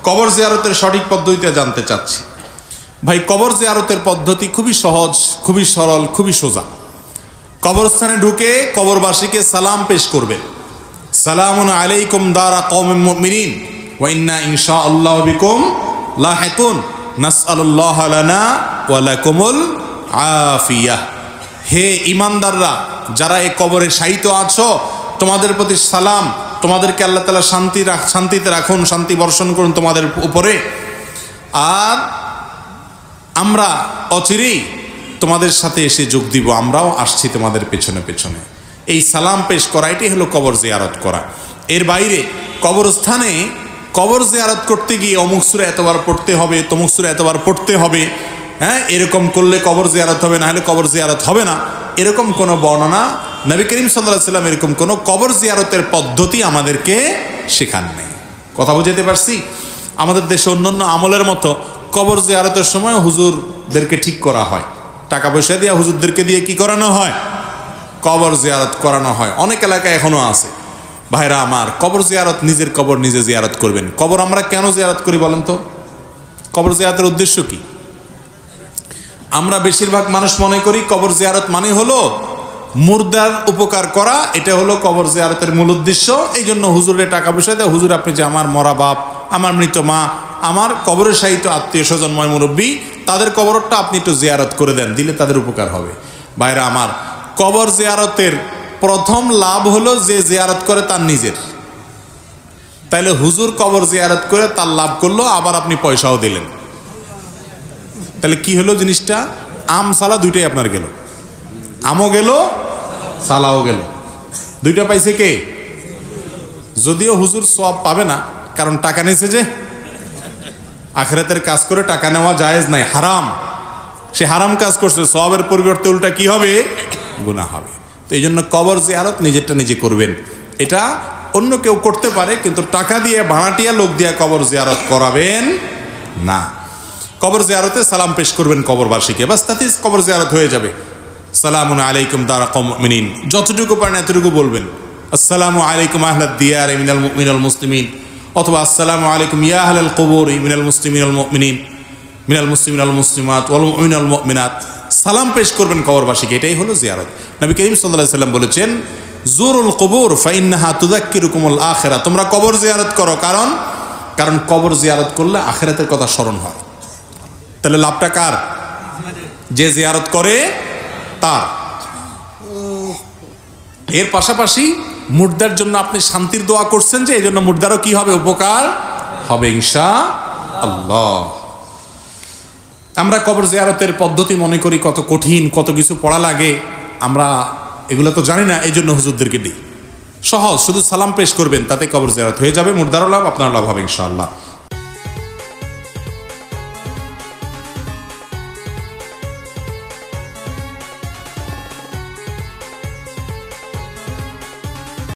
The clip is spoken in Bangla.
কবর জিয়ারতের সঠিক পদ্ধতিটা জানতে চাচ্ছি। ভাই, কবর জিয়ারতের পদ্ধতি খুবই সহজ, খুবই সরল, খুবই সোজা। কবরস্থানে ঢুকে কবরবাসীকে সালাম পেশ করবে। সালামুন আলাইকুম দারা কওমিন মুমিনিন ওয়া ইন্না ইনশাআল্লাহু বিকুম লাহিকুন নাসআলুল্লাহ লানা ওয়া লাকুমুল আফিয়াহ। হে ঈমানদাররা, যারা এই কবরে শায়িত আছো, তোমাদের প্রতি সালাম। তোমাদেরকে আল্লাহ তাআলা শান্তিতে রাখুন, শান্তি বর্ষণ করুন তোমাদের উপরে। আর আমরা অচিরেই তোমাদের সাথে এসে যোগ দিব, আমরাও আসছি তোমাদের পেছনে পেছনে। এই সালাম পেশ করা, এটাই হলো কবর জিয়ারত করা। এর বাইরে কবরস্থানে কবর জিয়ারত করতে গিয়ে অমুক সূরা এতবার পড়তে হবে, তমুক সূরা এতবার পড়তে হবে, হ্যাঁ, এরকম করলে কবর জিয়ারত হবে, না হলে কবর জিয়ারত হবে না, এরকম কোনো বর্ণনা নবী করিম সাল্লাল্লাহু আলাইহি ওয়াসাল্লাম এরকম কোনো কবর জিয়ারতের পদ্ধতি আমাদেরকে শেখান নেই। কথা বুঝাতে পারছি? আমাদের দেশে অন্যান্য আমলের মতো কবর জিয়ারতের সময় হুজুরদেরকে ঠিক করা হয়, টাকা পয়সা দিয়ে হুজুরদেরকে দিয়ে কি করানো হয়? কবর জিয়ারত করানো হয়। অনেক এলাকায় এখনো আছে। ভাইরা আমার, কবর জিয়ারত, নিজের কবর নিজে জিয়ারত করবেন। কবর আমরা কেন জিয়ারত করি বলেন তো? কবর জিয়ারতের উদ্দেশ্য কি? আমরা বেশিরভাগ মানুষ মনে করি কবর জিয়ারত মানে হলো মুর্দার উপকার করা, এটা হলো কবর জিয়ারতের মূল উদ্দেশ্য। এই জন্য হুজুরের টাকা পয়সা দেয়, হুজুর আপনি যে আমার মরা বাপ, আমার মৃত মা, আমার কবরের শায়িত আত্মীয় স্বজনময় মুরব্বী, তাদের কবরটা আপনি একটু জিয়ারত করে দেন, দিলে তাদের উপকার হবে। ভাইরা আমার, কবর জিয়ারতের প্রথম লাভ হলো যে জিয়ারত করে তার নিজের। তাইলে হুজুর কবর জিয়ারত করে তার লাভ করলো, আবার আপনি পয়সাও দিলেন। তাহলে কি হলো জিনিসটা? আম সালা দুইটাই আপনার গেল, আমও গেল, সালাও গেল, দুইটা পাইছে কে? যদিও হুজুর সওয়াব পাবে না, কারণ টাকা নিয়েছে যে। আখিরাতের কাজ করে টাকা নেওয়া জায়েজ নাই, হারাম। সে হারাম কাজ করছে, সওয়াবের পরিবর্তে উল্টা কি হবে? গুনাহ হবে। তো এই জন্য কবর জিয়ারত নিজেরটা নিজে করবেন। এটা অন্য কেউ করতে পারে, কিন্তু টাকা দিয়ে ভাড়াটিয়া লোক দিয়ে কবর জিয়ারত করাবেন না। কবর জিয়ারতে সালাম পেশ করবেন কবরবাসীকে, বাস তাতে কবর জিয়ারত হয়ে যাবে। সালামুন আলাইকুম দারা কওমিন মুমিনিন, যতটুকু পারেন এতটুকু বলবেন। আসসালামু আলাইকুম আহলাদ দিয়ার মিনাল মুসলিমিন, অথবা আসসালামু আলাইকুম ইয়া আহলাল কুবুর মিনাল মুসলিমিন ওয়াল মুমিনিন, মিনাল মুসলিমিন ওয়াল মুসলিমাত ওয়াল মুমিনিন ওয়াল মুমিনাত। সালাম পেশ করবেন কবরবাসীকে, এটাই হলো জিয়ারত। নবী করিম সাল্লাল্লাহু আলাইহি ওয়াসাল্লাম বলেছেন, জুরুল কুবুর ফাইন্নাহা তুযাক্কিরুকুমুল আখিরাহ, তোমরা কবর জিয়ারত করো, কারণ কবর জিয়ারত করলে আখিরাতের কথা স্মরণ হয়। তাহলে লাভটা কার? যে জিয়ারত করে তার। এর পাশাপাশি মুর্দার জন্য আপনি শান্তির দোয়া করছেন, যে এই জন্য মুর্দারও কি হবে? উপকার হবে ইনশাআল্লাহ। আমরা কবর জিয়ারতের পদ্ধতি মনে করি কত কঠিন, কত কিছু পড়া লাগে, আমরা এগুলো তো জানি না, এই জন্য হুজুরদেরকে দিই। সহজ, শুধু সালাম পেশ করবেন, তাতে কবর জিয়ারত হয়ে যাবে, মুর্দারও লাভ, আপনার লাভ হবে ইনশাআল্লাহ।